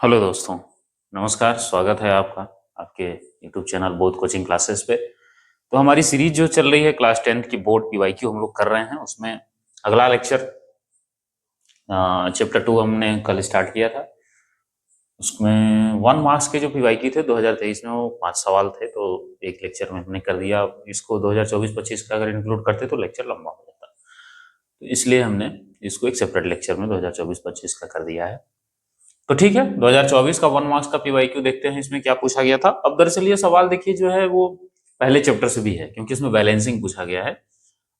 Hello दोस्तों, नमस्कार। स्वागत है आपका आपके यूट्यूब चैनल बोध कोचिंग क्लासेस पे। तो हमारी सीरीज जो चल रही है क्लास 10th की बोर्ड पीवाईक्यू हम लोग कर रहे हैं। उसमें अगला लेक्चर चैप्टर 2 हमने कल स्टार्ट किया था। उसमें 1 मार्क्स के जो पीवाईक्यू थे 2023 में वो 5 सवाल थे, तो एक लेक्चर में हमने कर दिया। इसको 2024-25 का अगर इंक्लूड करते तो लेक्चर लंबा हो जाता, तो इसलिए हमने इसको एक सेपरेट लेक्चर में 2024-25 का कर दिया है। तो ठीक है, 2024 का 1 मार्क्स का पीवाईक्यू देखते हैं इसमें क्या पूछा गया था। अब दरअसल ये सवाल देखिए जो है वो पहले चैप्टर से भी है, क्योंकि इसमें बैलेंसिंग पूछा गया है।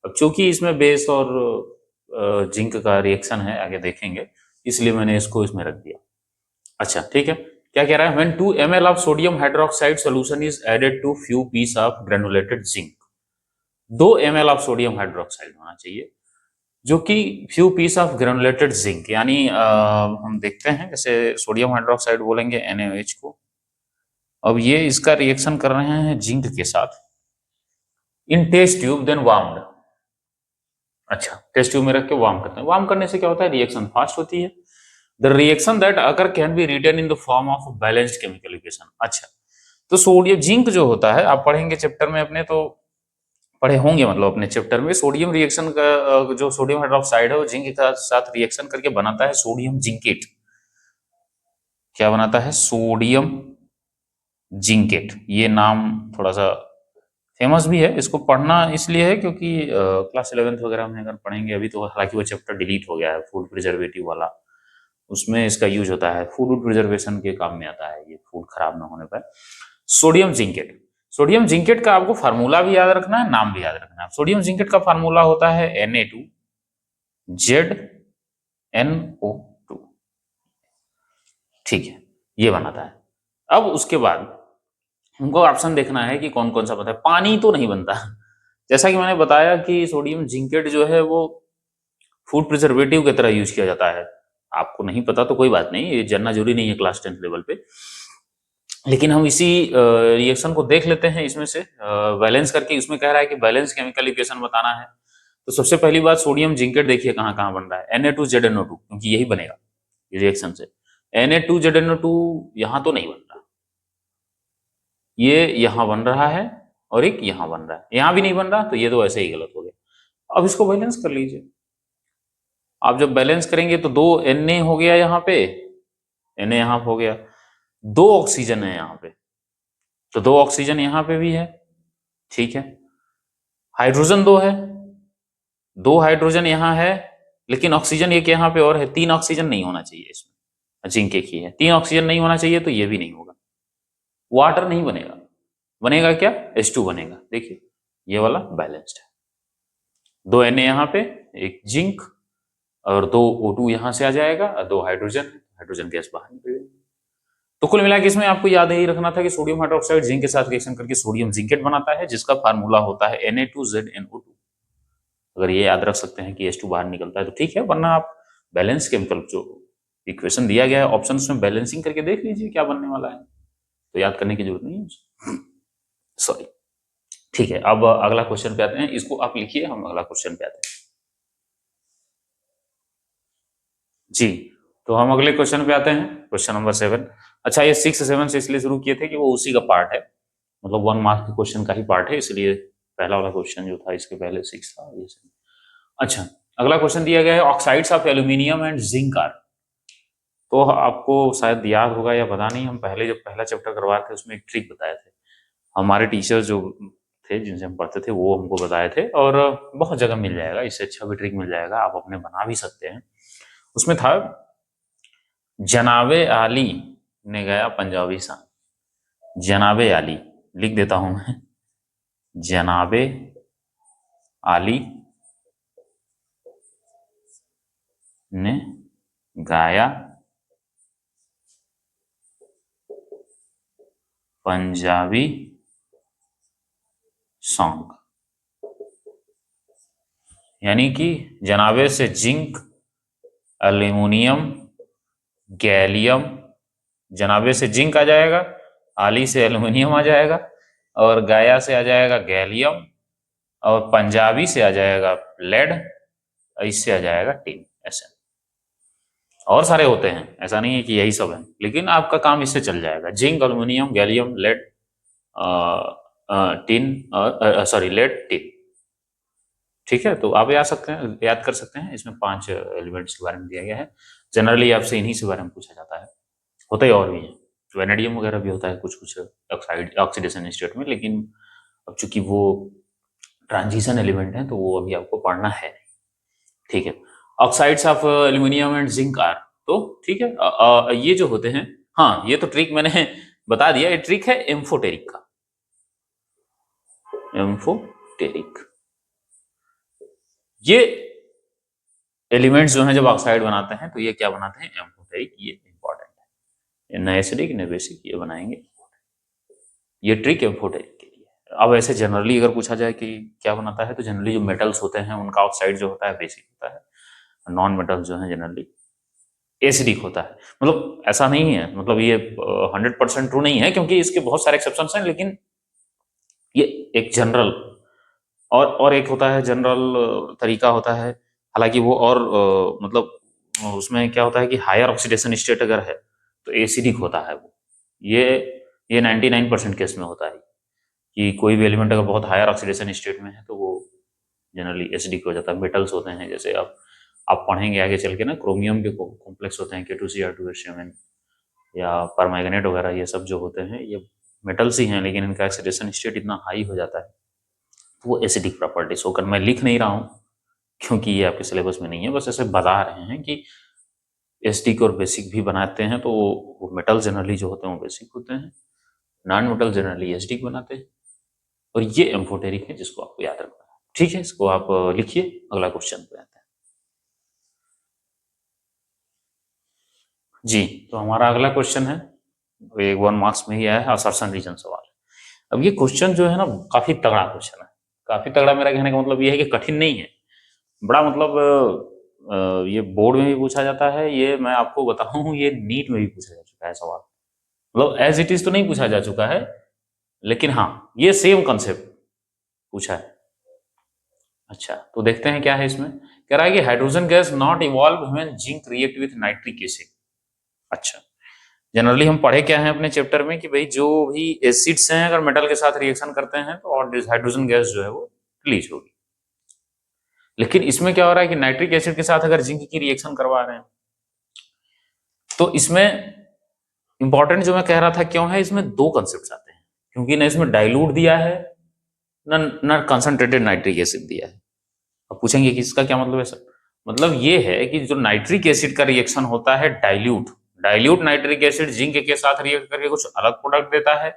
अब चूंकि इसमें बेस और जिंक का रिएक्शन है, आगे देखेंगे, इसलिए मैंने इसको इसमें रख दिया। अच्छा ठीक है, क्या कह रहा है, when 2 ml of sodium hydroxide solution is added to few piece of granulated zinc. 2 ml of sodium hydroxide होना चाहिए, जो कि few piece of granulated zinc, यानी हम देखते हैं जैसे सोडियम हाइड्रोक्साइड बोलेंगे NaOH को। अब ये इसका रिएक्शन कर रहे हैं जिंक के साथ इन टेस्ट ट्यूब देन वार्म्ड। अच्छा, टेस्ट ट्यूब में रख के वार्म करते हैं। वार्म करने से क्या होता है, रिएक्शन फास्ट होती है। The reaction that occur can be written in the form of balanced chemical equation. अच्छा, तो सोडियम जिंक जो होता है, आप पढ़ेंगे चैप्टर में अपने, तो पढ़े होंगे मतलब अपने चैप्टर में, सोडियम रिएक्शन का जो सोडियम हाइड्रोक्साइड है वो जिंक के साथ रिएक्शन करके बनाता है सोडियम जिंकेट। क्या बनाता है, सोडियम जिंकेट। ये नाम थोड़ा सा फेमस भी है, इसको पढ़ना इसलिए है क्योंकि क्लास 11th वगैरह में अगर पढ़ेंगे, अभी तो हालांकि वो चैप्टर डिलीट हो गया है फूड प्रिजर्वेटिव वाला, उसमें इसका यूज होता है, फूड प्रिजर्वेशन के काम में आता है ये, फूड खराब ना होने पर। सोडियम जिंकेट, सोडियम जिंकेट का आपको फार्मूला भी याद रखना है, नाम भी याद रखना है। सोडियम जिंकेट का फार्मूला होता है Na2ZNO2। ठीक है, ये बनाता है। अब उसके बाद हमको ऑप्शन देखना है कि कौन कौन सा बनता है। पानी तो नहीं बनता, जैसा कि मैंने बताया कि सोडियम जिंकेट जो है वो फूड प्रिजर्वेटिव की तरह यूज किया जाता है। आपको नहीं पता तो कोई बात नहीं, ये जानना जरूरी नहीं है क्लास 10th लेवल पे, लेकिन हम इसी रिएक्शन को देख लेते हैं इसमें से बैलेंस करके। इसमें कह रहा है कि बैलेंस केमिकल इक्वेशन बताना है। तो सबसे पहली बात, सोडियम जिंकेट देखिए कहाँ कहाँ बन रहा है, Na2ZNO2, क्योंकि यही बनेगा रिएक्शन से। Na2ZNO2 यहाँ तो नहीं बन रहा, ये यहाँ बन रहा है और एक यहाँ बन रहा है, यहाँ भी नहीं बन रहा, तो ये तो ऐसे ही गलत हो गया। अब इसको बैलेंस कर लीजिए। आप जब बैलेंस करेंगे तो 2 Na हो गया यहाँ पे, Na यहाँ हो गया, 2 ऑक्सीजन है यहाँ पे, तो 2 ऑक्सीजन यहाँ पे भी है। ठीक है, हाइड्रोजन 2 है, 2 हाइड्रोजन यहाँ है, लेकिन ऑक्सीजन एक यहाँ पे और है, 3 ऑक्सीजन नहीं होना चाहिए इसमें, जिंक एक ही है, 3 ऑक्सीजन नहीं होना चाहिए, तो ये भी नहीं होगा। वाटर नहीं बनेगा, बनेगा क्या, H2 बनेगा। देखिए ये वाला बैलेंस्ड है, 2 Na यहाँ पे, एक जिंक, और 2 O2 यहाँ से आ जाएगा, और 2 हाइड्रोजन, हाइड्रोजन गैस बाहर निकल जाएगी। तो कुल मिला के इसमें आपको याद ही रखना था कि सोडियम हाइड्रोक्साइड जिंक के साथ रिएक्शन करके सोडियम जिंकेट बनाता है, जिसका फार्मूला होता है Na2ZNO2। अगर ये याद रख सकते हैं कि H2 बाहर निकलता है तो ठीक है, वरना आप बैलेंस केमिकल जो इक्वेशन दिया गया है ऑप्शन में बैलेंसिंग करके देख लीजिए क्या बनने वाला है, तो याद करने की जरूरत नहीं है। सॉरी, ठीक है, अब अगला क्वेश्चन पे आते हैं। इसको आप लिखिए, हम अगला क्वेश्चन पे आते हैं जी। तो हम अगले क्वेश्चन पे आते हैं, क्वेश्चन नंबर 7। अच्छा, ये 6-7 से इसलिए शुरू किए थे कि वो उसी का पार्ट है, मतलब 1 मार्क के क्वेश्चन का ही पार्ट है, इसलिए पहला वाला क्वेश्चन जो था इसके पहले 6 था ये। अच्छा, अगला क्वेश्चन दिया गया है, oxides of aluminium and zinc are. तो आपको शायद याद होगा या पता नहीं, हम पहले जब पहला चैप्टर करवाए थे उसमें एक ट्रिक बताए थे हमारे टीचर्स जो थे, जिनसे हम पढ़ते थे, वो हमको बताए थे, और बहुत जगह मिल जाएगा, इससे अच्छा भी ट्रिक मिल जाएगा, आप अपने बना भी सकते हैं। उसमें था, जनाबे आली ने गया पंजाबी सांग। जनाबे आली लिख देता हूं मैं, जनाबे आली ने गाया पंजाबी सॉन्ग। यानी कि जनाबे से जिंक, एल्यूमिनियम, गैलियम, जनाबे से जिंक आ जाएगा, आली से एल्यूमिनियम आ जाएगा, और गाया से आ जाएगा गैलियम, और पंजाबी से आ जाएगा लेड, इससे आ जाएगा टिन, ऐसे। और सारे होते हैं, ऐसा नहीं है कि यही सब है, लेकिन आपका काम इससे चल जाएगा। Zinc, aluminium, gallium, lead, tin, sorry lead, tin. ठीक है, तो आप याद कर सकते हैं, इसमें 5 एलिमेंट्स के बारे में दिया गया है। जनरली आपसे इन्हीं से बारे में पूछा जाता है, होते ही और भी हैं, वेनेडियम वगैरह भी होता है कुछ कुछ ऑक्साइड ऑक्सीडेशन स्टेट में, लेकिन अब चूंकि वो ट्रांजिशन एलिमेंट है तो वो अभी आपको पढ़ना है। ठीक है, oxides of aluminium and zinc are, तो ठीक है, ये जो होते हैं, हाँ ये तो ट्रिक मैंने बता दिया, ये ट्रिक है एम्फोटेरिक का, एम्फोटेरिक। ये एलिमेंट्स जो हैं जब ऑक्साइड बनाते हैं तो ये क्या बनाते हैं, एम्फोटेरिक, ये इंपॉर्टेंट है, न एसिडिक न बेसिक, ये बनाएंगे, ये ट्रिक एम्फोटेरिक के लिए। अब ऐसे जनरली अगर पूछा जाए कि क्या बनाता है, तो जनरली जो मेटल्स होते हैं उनका ऑक्साइड जो होता है बेसिक होता है, नॉन मेटल्स जो है जनरली एसिडिक होता है। मतलब ऐसा नहीं है, मतलब ये 100% ट्रू नहीं है, क्योंकि इसके बहुत सारे एक्सेप्शंस हैं, लेकिन ये एक जनरल और एक होता है जनरल तरीका होता है। हालांकि वो और मतलब उसमें क्या होता है कि हायर ऑक्सीडेशन स्टेट अगर है तो एसिडिक होता है वो। ये ये 99% केस में होता है कि कोई भी एलिमेंट अगर बहुत हायर ऑक्सीडेशन स्टेट में है तो वो जनरली एसिडिक हो जाता है। मेटल्स होते हैं, जैसे आप पढ़ेंगे आगे चल के ना, क्रोमियम के कॉम्प्लेक्स होते हैं, K2Cr2SCmN या परमैंगनेट वगैरह, ये सब जो होते हैं ये मेटल्स ही हैं, लेकिन इनका ऑक्सीडेशन स्टेट इतना हाई हो जाता है तो वो एसिडिक प्रॉपर्टीज होकर, मैं लिख नहीं रहा हूँ क्योंकि ये आपके सिलेबस में नहीं है, बस ऐसे बता रहे हैं कि एसिडिक और बेसिक भी बनाते हैं, तो वो मेटल जनरली जो होते हैं वो बेसिक होते हैं, नॉन मेटल जनरली एसिडिक बनाते हैं, और ये एम्फोटेरिक है जिसको आपको याद रखना है। ठीक है, इसको आप लिखिए, अगला क्वेश्चन पे आते हैं। जी, तो हमारा अगला क्वेश्चन है, ये 1 मार्क्स में ही आया है, असर्शन रीजन सवाल। अब ये क्वेश्चन जो है ना काफी तगड़ा क्वेश्चन है, काफी तगड़ा, मेरा कहने का मतलब ये है कि कठिन नहीं है, बड़ा मतलब ये बोर्ड में भी पूछा जाता है, ये मैं आपको बताऊं ये नीट में भी पूछा जा चुका है सवाल, मतलब एज इट इज तो नहीं पूछा जा चुका है, लेकिन हाँ ये सेम कंसेप्ट पूछा है। अच्छा, तो देखते हैं क्या है इसमें। कह रहा है कि hydrogen gas not evolve when zinc react with nitric acid. अच्छा, जनरली हम पढ़े क्या है अपने चैप्टर में कि भाई जो भी एसिड्स हैं अगर मेटल के साथ रिएक्शन करते हैं तो और हाइड्रोजन गैस जो है वो रिलीज होगी, लेकिन इसमें क्या हो रहा है कि नाइट्रिक एसिड के साथ अगर जिंक की रिएक्शन करवा रहे हैं तो इसमें इंपॉर्टेंट जो मैं कह रहा था क्यों है, इसमें 2 कंसेप्ट आते हैं, क्योंकि ना इसमें डाइल्यूट दिया है ना कंसंट्रेटेड नाइट्रिक एसिड दिया है। अब पूछेंगे कि इसका क्या मतलब है सर, मतलब ये है कि जो नाइट्रिक एसिड का रिएक्शन होता है dilute, dilute nitric acid zinc के साथ रिएक्ट करके कुछ अलग प्रोडक्ट देता है,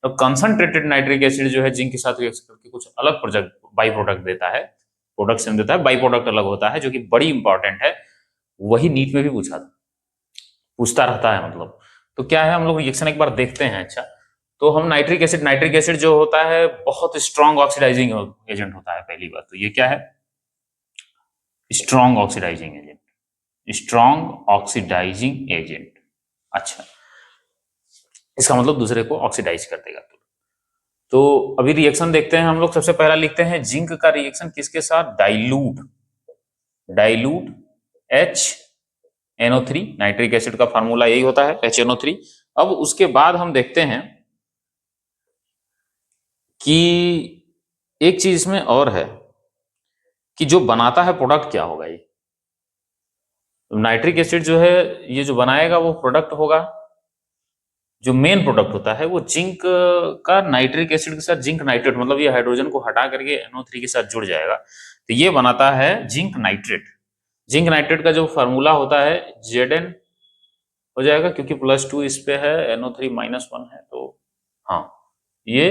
तो कंसंट्रेटेड नाइट्रिक एसिड जो है जिंक के साथ रिएक्ट करके कुछ अलग प्रोडक्ट बाई प्रोडक्ट देता है, प्रोडक्शन देता है, बाई प्रोडक्ट अलग होता है, जो कि बड़ी इंपॉर्टेंट है, वही नीट में भी पूछता रहता है मतलब। तो क्या है, हम लोग रिएक्शन एक बार देखते हैं। अच्छा, तो हम नाइट्रिक एसिड जो होता है बहुत स्ट्रॉन्ग ऑक्सीडाइजिंग एजेंट होता है, पहली बात तो ये क्या है, strong oxidising agent, strong oxidising agent. अच्छा, इसका मतलब दूसरे को ऑक्सीडाइज कर देगा। तो अभी रिएक्शन देखते हैं हम लोग, सबसे पहला लिखते हैं जिंक का रिएक्शन किसके साथ, dilute, dilute HNO3, nitric acid का फार्मूला यही होता है HNO3। अब उसके बाद हम देखते हैं कि एक चीज इसमें और है कि जो बनाता है प्रोडक्ट क्या होगा, ये नाइट्रिक एसिड जो है ये जो बनाएगा वो प्रोडक्ट होगा, जो मेन प्रोडक्ट होता है वो जिंक का नाइट्रिक एसिड के साथ जिंक नाइट्रेट, मतलब ये हाइड्रोजन को हटा करके NO3 के साथ जुड़ जाएगा, तो ये बनाता है जिंक नाइट्रेट। जिंक नाइट्रेट का जो फार्मूला होता है Zn हो जाएगा, क्योंकि +2 इस पे है, NO3 -1 है, तो हाँ ये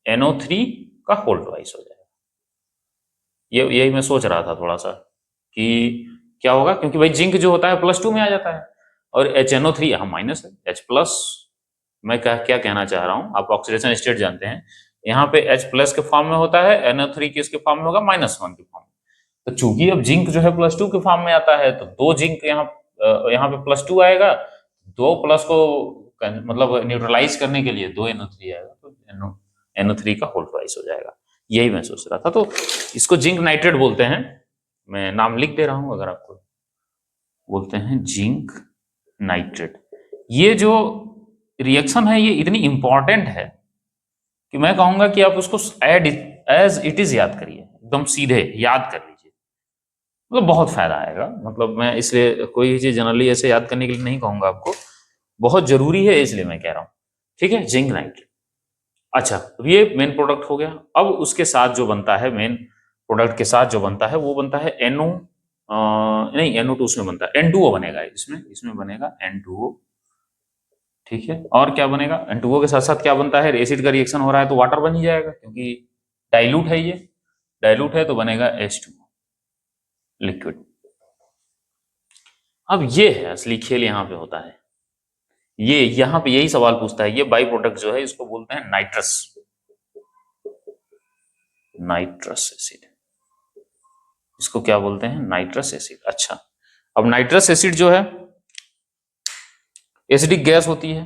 NO3 का होल ट्वाइस हो जाएगा। ये यही मैं सोच रहा था थोड़ा सा कि क्या होगा, क्योंकि भाई जिंक जो होता है +2 में आ जाता है और HNO3 यहाँ माइनस है, H+। मैं क्या कहना चाह रहा हूँ, आप ऑक्सीडेशन स्टेट जानते हैं, यहाँ पे H+ के फॉर्म में होता है, NO3 किसके फॉर्म में होगा, -1 के फॉर्म में। तो चूंकि अब जिंक जो है +2 के फॉर्म में आता है तो 2 जिंक यहाँ पे +2 आएगा, 2 प्लस को मतलब न्यूट्रलाइज करने के लिए 2 NO3 आएगा, तो NO3 का होल ट्वाइस हो जाएगा। यही मैं सोच रहा था, तो इसको जिंक नाइट्रेट बोलते हैं, मैं नाम लिख दे रहा हूं अगर आपको बोलते हैं जिंक नाइट्रेट। ये जो रिएक्शन है ये इतनी इंपॉर्टेंट है कि मैं कहूंगा कि आप उसको एज इट इज याद करिए, एकदम सीधे याद कर लीजिए, मतलब बहुत फायदा आएगा। मतलब मैं इसलिए कोई भी चीज जनरली ऐसे याद करने के लिए नहीं कहूंगा आपको, बहुत जरूरी है इसलिए मैं कह रहा हूं। ठीक है, जिंक नाइट्रेट। अच्छा, तो ये मेन प्रोडक्ट हो गया। अब उसके साथ जो बनता है, मेन प्रोडक्ट के साथ जो बनता है वो बनता है NO, नहीं NO2 उसमें बनता है, N2O बनेगा इसमें, इसमें बनेगा N2O। ठीक है, और क्या बनेगा, N2O के साथ साथ क्या बनता है, एसिड का रिएक्शन हो रहा है तो वाटर बन ही जाएगा, क्योंकि डाइल्यूट है, ये डाइल्यूट है तो बनेगा H2O लिक्विड। अब ये है असली खेल यहाँ पे होता है। ये यहाँ पे यही सवाल पूछता है, ये बाई प्रोडक्ट जो है इसको बोलते हैं नाइट्रस, नाइट्रस एसिड। इसको क्या बोलते हैं, नाइट्रस एसिड। अच्छा, अब नाइट्रस एसिड जो है एसिडिक गैस होती है।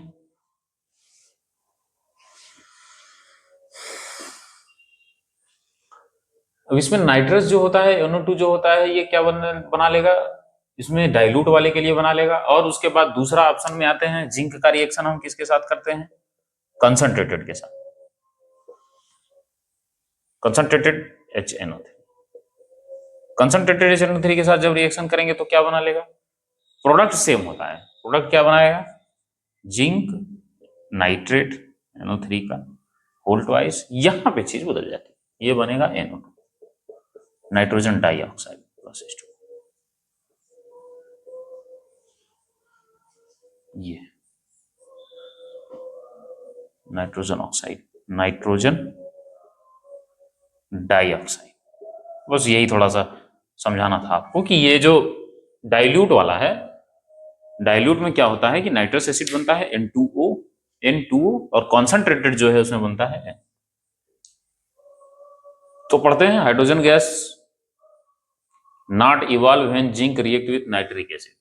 अब इसमें नाइट्रस जो होता है, NO2 जो होता है, ये क्या बना लेगा, इसमें डाइल्यूट वाले के लिए बना लेगा। और उसके बाद दूसरा ऑप्शन में आते हैं, जिंक का रिएक्शन हम किसके साथ करते हैं, कंसंट्रेटेड के साथ, कंसंट्रेटेड HNO3। कंसंट्रेटेड HNO3 के साथ जब रिएक्शन करेंगे तो क्या बना लेगा, प्रोडक्ट सेम होता है, प्रोडक्ट क्या बनाएगा, जिंक नाइट्रेट NO3 का होल ट्वाइस, यहां पे चीज बदल जाती है, ये बनेगा NO2 nitrogen dioxide plus H2। ये नाइट्रोजन ऑक्साइड, नाइट्रोजन डाइऑक्साइड। बस यही थोड़ा सा समझाना था आपको कि ये जो डाइल्यूट वाला है, डाइल्यूट में क्या होता है कि नाइट्रस एसिड बनता है N2O, और कॉन्सेंट्रेटेड जो है उसमें बनता है N। तो पढ़ते हैं, hydrogen gas not evolve when zinc react with nitric acid.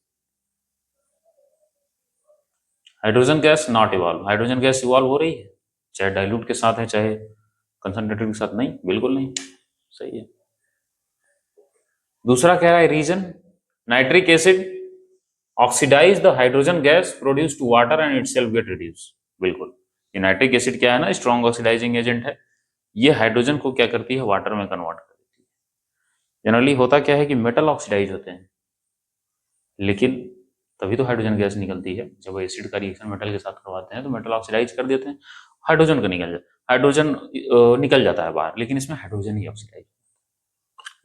Hydrogen gas not evolve, hydrogen gas evolve हो रही है चाहे डाइल्यूट के साथ है चाहे कंसंट्रेटेड के साथ, नहीं, बिल्कुल नहीं, सही है। दूसरा कह रहा है reason, nitric acid oxidise the hydrogen gas produce to water and itself get reduce. बिल्कुल, ये नाइट्रिक एसिड क्या है ना, स्ट्रॉन्ग ऑक्सीडाइजिंग एजेंट है, ये हाइड्रोजन को क्या करती है, वाटर में कन्वर्ट कर देती है। जनरली होता क्या है कि मेटल ऑक्सीडाइज होते हैं, लेकिन तभी तो हाइड्रोजन गैस निकलती है, जब एसिड का रिएक्शन मेटल के साथ करवाते हैं तो मेटल ऑक्सीडाइज कर देते हैं, हाइड्रोजन का हाइड्रोजन निकल जाता है बाहर, लेकिन इसमें हाइड्रोजन ही ऑक्सीडाइज,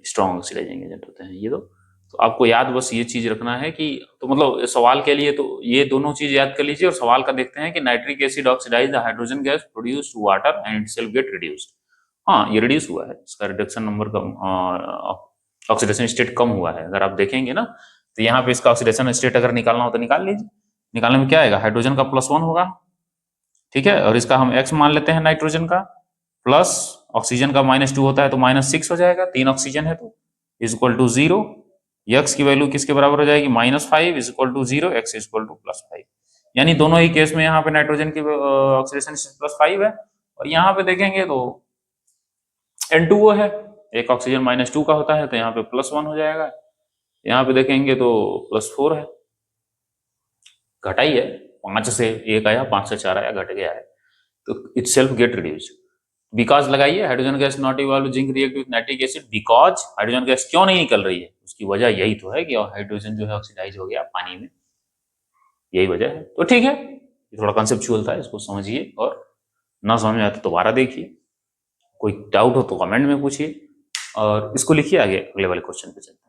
स्ट्रॉन्ग ऑक्सीडाइजिंग एजेंट होते हैं ये तो आपको याद बस ये चीज रखना है कि, तो मतलब सवाल के लिए तो ये दोनों चीज याद कर लीजिए, और सवाल का देखते हैं कि nitric acid oxidise the hydrogen gas produce to water and itself get reduced. हाँ, ये रिड्यूस हुआ है, इसका रिडक्शन नंबर कम, ऑक्सीडेशन स्टेट कम हुआ है। अगर आप देखेंगे ना तो यहाँ पे इसका ऑक्सीडेशन स्टेट अगर निकालना हो तो निकाल लीजिए, निकालने में क्या आएगा, हाइड्रोजन का +1 होगा, ठीक है, और इसका हम X मान लेते हैं नाइट्रोजन का, प्लस ऑक्सीजन का -2 होता है तो -6 हो जाएगा, 3 ऑक्सीजन है तो इज इक्वल टू 0। यक्स की वैल्यू किसके बराबर हो जाएगी, -5 is equal to 0, x is equal to +5। यानी दोनों ही केस में यहाँ पे नाइट्रोजन की ऑक्सीडेशन +5 है, और यहाँ पे देखेंगे तो N2O है, एक ऑक्सीजन -2 का होता है तो यहाँ पे +1 हो जाएगा, यहाँ पे देखेंगे तो +4 है, घटा ही है, 5 से 1 आया, 5 से 4 आया, घट गया है, तो itself get reduce. Because लगाइए, hydrogen gas not evolve zinc react with nitric acid, because hydrogen gas क्यों नहीं निकल रही है, उसकी वजह यही तो है कि हाइड्रोजन जो है ऑक्सीडाइज हो गया पानी में, यही वजह है। तो ठीक है, ये थोड़ा कंसेप्चुअल था, इसको समझिए, और ना समझ में आए तो दोबारा देखिए, कोई डाउट हो तो कमेंट में पूछिए, और इसको लिखिए आगे, अगले वाले क्वेश्चन पे चलते हैं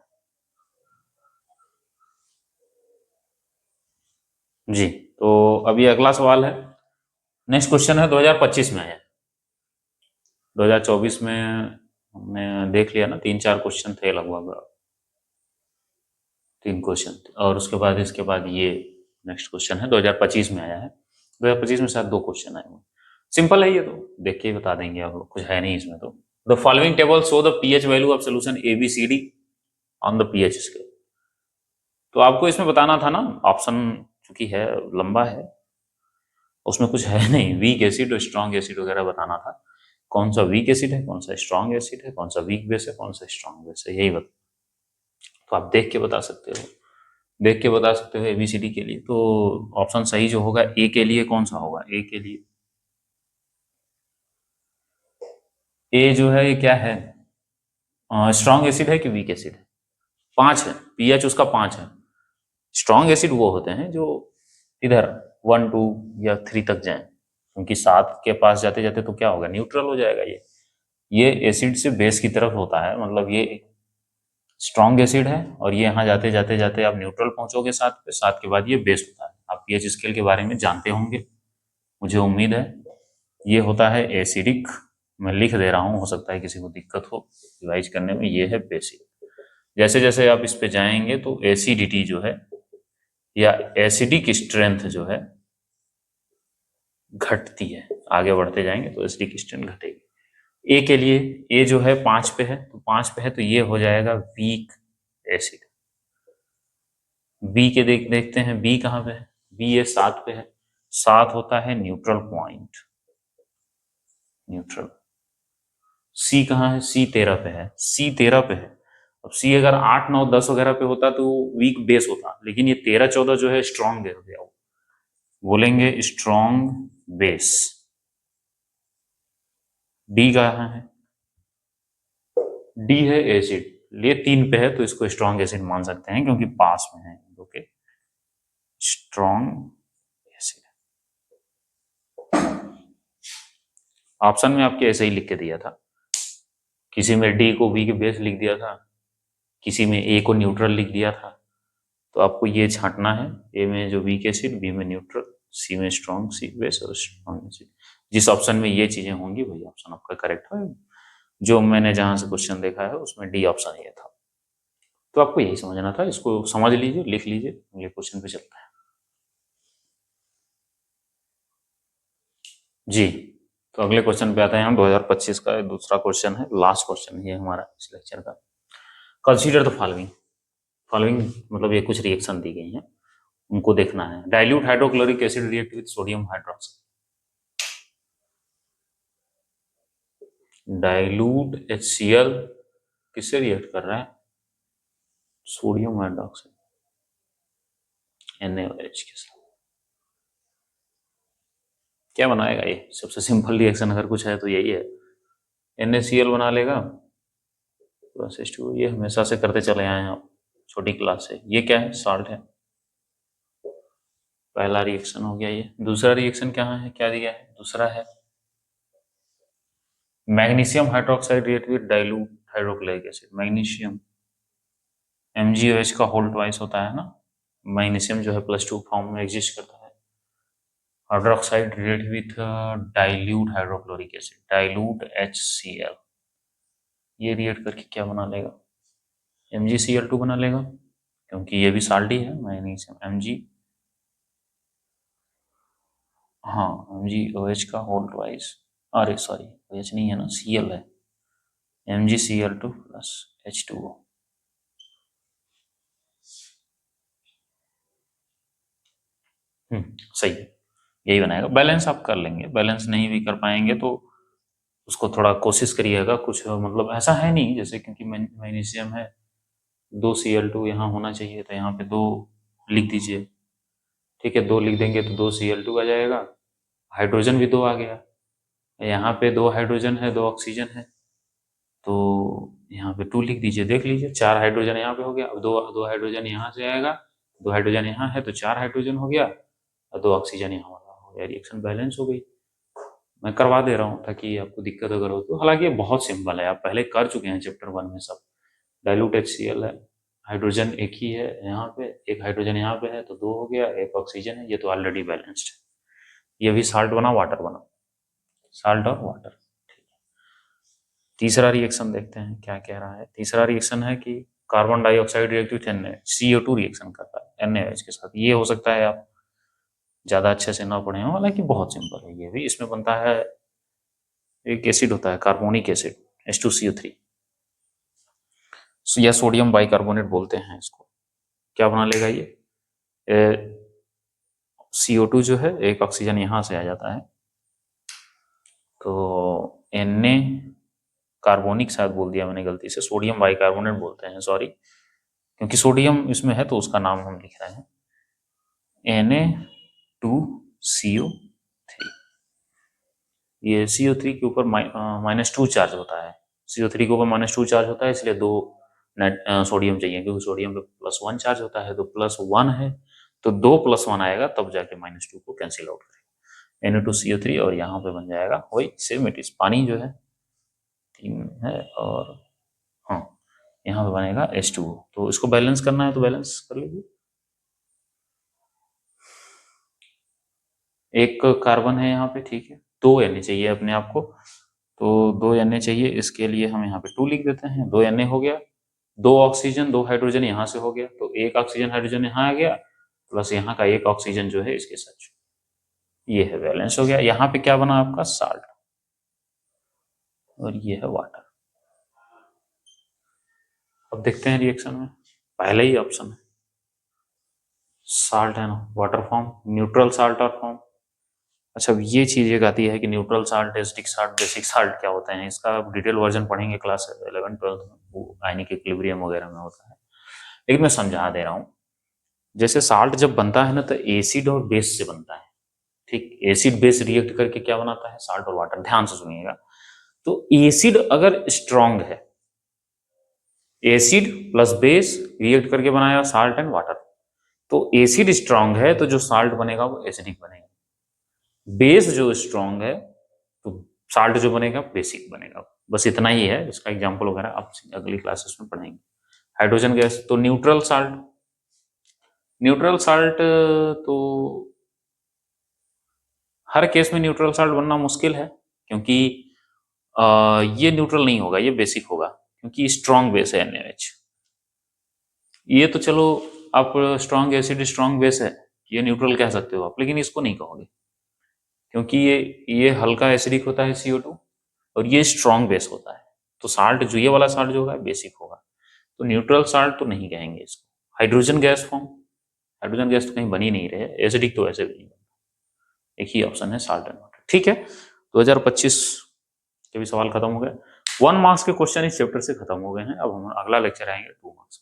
जी। तो अभी अगला सवाल है, नेक्स्ट क्वेश्चन है 2025 में आया, 2024 में हमने देख लिया ना, 3-4 क्वेश्चन थे लगभग, 3 क्वेश्चन थे, और उसके बाद इसके बाद ये नेक्स्ट क्वेश्चन है 2025 में आया है, 2025 में शायद 2 क्वेश्चन आए हुए, सिंपल है ये तो, देख के ही बता देंगे आप लोग, कुछ है नहीं इसमें तो। The following table show the pH value of solution ABCD on the pH scale. तो आपको इसमें बताना था ना, ऑप्शन चूंकि है लंबा है, उसमें कुछ है नहीं, वीक एसिड और स्ट्रॉन्ग एसिड वगैरह बताना था, कौन सा वीक एसिड है, कौन सा स्ट्रॉन्ग एसिड है, कौन सा वीक बेस है, कौन सा स्ट्रॉन्ग बेस है, यही बता, तो आप देख के बता सकते हो। देख के बता सकते हो ABCD के लिए। तो ऑप्शन सही जो होगा ए के लिए कौन सा होगा? ए के लिए ए जो है ये क्या है? स्ट्रॉन्ग एसिड है कि वीक एसिड है? 5 है, पीएच उसका 5 है। स्ट्रॉन्ग एसिड वो होते हैं जो इधर 1 2 या 3 तक जाएं, क्योंकि 7 के पास जाते जाते तो क्या होगा, न्यूट्रल हो जाएगा ये एसिड से बेस की तरफ होता है, मतलब ये स्ट्रॉन्ग एसिड है और ये यहाँ जाते जाते जाते आप न्यूट्रल पहुंचोगे 7 पे, 7 के बाद ये बेस होता है। आप पीएच स्केल के बारे में जानते होंगे, मुझे उम्मीद है। ये होता है एसिडिक, मैं लिख दे रहा हूँ, हो सकता है किसी को दिक्कत हो रिवाइज करने में। ये है बेसिक। जैसे जैसे आप इस पे जाएंगे तो एसिडिटी जो है या एसिडिक स्ट्रेंथ जो है घटती है, आगे बढ़ते जाएंगे तो एसिडिक स्ट्रेंथ घटेगी। ए के लिए ए जो है 5 पे है, तो 5 पे है तो ये हो जाएगा वीक एसिड। बी के देखते हैं, बी कहाँ पे है? बी ये 7 पे है, 7 होता है न्यूट्रल पॉइंट, न्यूट्रल। सी कहाँ है? सी 13 पे है, सी 13 पे है। अब सी अगर 8 9 10 वगैरह पे होता तो वीक बेस होता, लेकिन ये 13 14 जो है स्ट्रॉन्ग हो गया, बोलेंगे स्ट्रॉन्ग बेस। डी कहाँ है? डी है एसिड, ये 3 पे है तो इसको स्ट्रॉन्ग एसिड मान सकते हैं क्योंकि पास में है। Okay, strong acid. ऑप्शन में आपके ऐसे ही लिख के दिया था, किसी में डी को बी के बेस लिख दिया था, किसी में ए को न्यूट्रल लिख दिया था। तो आपको ये छांटना है, ए में जो वीक एसिड, बी में न्यूट्रल, सी में स्ट्रॉन्ग, सी बेस और स्ट्रॉन्ग एसिड। जिस ऑप्शन में ये चीजें होंगी वही ऑप्शन आपका करेक्ट है। जो मैंने जहां से क्वेश्चन देखा है उसमें डी ऑप्शन ये था। तो आपको यही समझना था, इसको समझ लीजिए, लिख लीजिए, अगले क्वेश्चन पे चलता है। जी, तो अगले क्वेश्चन पे आते हैं हम। 2025 का दूसरा क्वेश्चन है, लास्ट क्वेश्चन है हमारा इस लेक्चर का। Consider the following. फॉलोइंग मतलब ये कुछ रिएक्शन दी गई हैं, उनको देखना है। Dilute hydrochloric acid react with sodium hydroxide. Dilute HCl किससे रिएक्ट कर रहा है? सोडियम हाइड्रोक्साइड, NaOH के साथ। क्या बनाएगा ये? सबसे सिंपल रिएक्शन अगर कुछ है तो यही है, NaCl बना लेगा प्लस H2O। ये हमेशा से करते चले आए हैं आप छोटी क्लास से। ये क्या है? साल्ट है। पहला रिएक्शन हो गया ये। दूसरा रिएक्शन क्या है, क्या दिया है? दूसरा है magnesium hydroxide react with dilute hydrochloric acid. Magnesium MgOH का होल ट्वाइस होता है ना, मैग्नीशियम जो है +2 फॉर्म में एग्जिस्ट करता है। Hydroxide react with dilute hydrochloric acid, dilute HCl। ये रिएक्ट करके क्या बना लेगा? MgCl2 बना लेगा, क्योंकि ये भी साल्ट ही है। मैग्नीशियम Mg, हाँ MgOH का होल ट्वाइस, अरे सॉरी OH नहीं है ना, Cl है, MgCl2 प्लस H2O। सही है, यही बनाएगा। बैलेंस आप कर लेंगे, बैलेंस नहीं भी कर पाएंगे तो उसको थोड़ा कोशिश करिएगा। कुछ मतलब ऐसा है नहीं जैसे, क्योंकि मैग्नीशियम है, 2Cl2 यहाँ होना चाहिए, तो यहाँ पे 2 लिख दीजिए। ठीक है, 2 लिख देंगे तो 2Cl2 आ जाएगा, हाइड्रोजन भी 2 आ गया। यहाँ पे 2 हाइड्रोजन है, 2 ऑक्सीजन है, तो यहाँ पे 2 लिख दीजिए। देख लीजिए, 4 हाइड्रोजन यहाँ पे हो गया। अब दो हाइड्रोजन यहाँ से आएगा, 2 हाइड्रोजन यहाँ है तो 4 हाइड्रोजन हो गया, और 2 ऑक्सीजन यहाँ वाला हो गया। रिएक्शन बैलेंस हो गई। मैं करवा दे रहा हूँ ताकि आपको दिक्कत अगर हो तो। हालांकि ये बहुत सिंपल है, आप पहले कर चुके हैं चैप्टर 1 में सब। डाइल्यूट HCl है, हाइड्रोजन एक ही है यहाँ पे, एक हाइड्रोजन यहाँ पे है तो 2 हो गया, एक ऑक्सीजन है, ये तो ऑलरेडी बैलेंस्ड है। ये भी साल्ट बना, वाटर बना, साल्ट और वाटर। तीसरा रिएक्शन देखते हैं क्या कह रहा है। तीसरा रिएक्शन है कि carbon dioxide react with CO2 reaction करता है NaOH के साथ। ये हो सकता है आप ज्यादा अच्छे से ना पढ़े हो, हालांकि बहुत सिंपल है ये भी। इसमें बनता है एक एसिड होता है कार्बोनिक एसिड H2CO3, या सोडियम बाइकार्बोनेट बोलते हैं इसको। क्या बना लेगा ये? CO2 जो है, एक ऑक्सीजन यहाँ से आ जाता है, तो Na कार्बोनिक शायद बोल दिया मैंने गलती से, सोडियम बाइकार्बोनेट बोलते हैं, सॉरी। क्योंकि सोडियम इसमें है तो उसका नाम हम लिख रहे हैं Na2CO3। ये CO3 के ऊपर -2 चार्ज होता है, CO3 के ऊपर -2 चार्ज होता है, इसलिए 2 सोडियम चाहिए, क्योंकि सोडियम पे +1 चार्ज होता है, तो +1 है तो 2 +1 आएगा तब जाके -2 को कैंसिल आउट करेगा, Na2CO3। और यहाँ पे बन जाएगा वही सेम इट इज, पानी जो है 3 है, और हाँ यहाँ पे बनेगा H2O। तो इसको बैलेंस करना है तो बैलेंस कर लीजिए। एक कार्बन है यहाँ पे, ठीक है, 2 Na चाहिए अपने आप को, तो 2 Na चाहिए, इसके लिए हम यहाँ पे 2 लिख देते हैं। 2 Na हो गया, 2 ऑक्सीजन 2 हाइड्रोजन यहाँ से हो गया, तो एक ऑक्सीजन हाइड्रोजन यहाँ आ गया, प्लस यहाँ का एक ऑक्सीजन जो है इसके साथ, ये है बैलेंस हो गया। यहाँ पे क्या बना आपका साल्ट, और ये है वाटर। अब देखते हैं रिएक्शन में, पहले ही ऑप्शन है साल्ट है ना, वाटर फॉर्म, न्यूट्रल साल्ट और फॉर्म। अच्छा, ये चीज एक आती है कि neutral salt, acidic salt, basic salt क्या होते हैं, इसका डिटेल वर्जन पढ़ेंगे क्लास 11-12 में, वो आयनिक इक्विलिब्रियम वगैरह में होता है, लेकिन मैं समझा दे रहा हूँ। जैसे साल्ट जब बनता है ना तो एसिड और बेस से बनता है, ठीक, एसिड बेस रिएक्ट करके क्या बनाता है, साल्ट और वाटर। ध्यान से सुनिएगा, तो एसिड अगर स्ट्रांग है, एसिड प्लस बेस रिएक्ट करके बनाया साल्ट एंड वाटर, तो एसिड स्ट्रांग है तो जो साल्ट बनेगा वो एसिडिक बनेगा, बेस जो स्ट्रांग है तो साल्ट जो बनेगा बेसिक बनेगा। बस इतना ही है, इसका एग्जांपल वगैरह आप अगली क्लासेस में पढ़ेंगे। हाइड्रोजन गैस तो न्यूट्रल साल्ट, न्यूट्रल साल्ट तो हर केस में न्यूट्रल साल्ट बनना मुश्किल है, क्योंकि ये न्यूट्रल नहीं होगा, ये बेसिक होगा, क्योंकि स्ट्रांग बेस है NaOH। ये तो चलो आप स्ट्रांग एसिड स्ट्रांग बेस है, ये न्यूट्रल कह सकते हो आप, लेकिन इसको नहीं कहोगे, क्योंकि ये हल्का एसिडिक होता है CO2, और ये स्ट्रांग बेस होता है, तो साल्ट जो ये वाला साल्ट जो होगा बेसिक होगा, तो न्यूट्रल साल्ट तो नहीं कहेंगे इसको। Hydrogen gas form, hydrogen gas तो कहीं बन ही नहीं रहे, एसिडिक तो ऐसे भी नहीं बनता, एक ही ऑप्शन है साल्ट एंड वाटर। ठीक है, 2025 के भी सवाल खत्म हो गए, 1 मार्क्स के क्वेश्चन इस चैप्टर से खत्म हो गए हैं। अब हम अगला लेक्चर आएंगे 2 मार्क्स।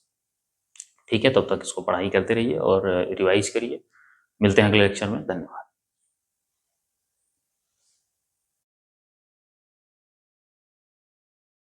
ठीक है, तब तक इसको पढ़ाई करते रहिए और रिवाइज करिए। मिलते हैं अगले लेक्चर में, धन्यवाद।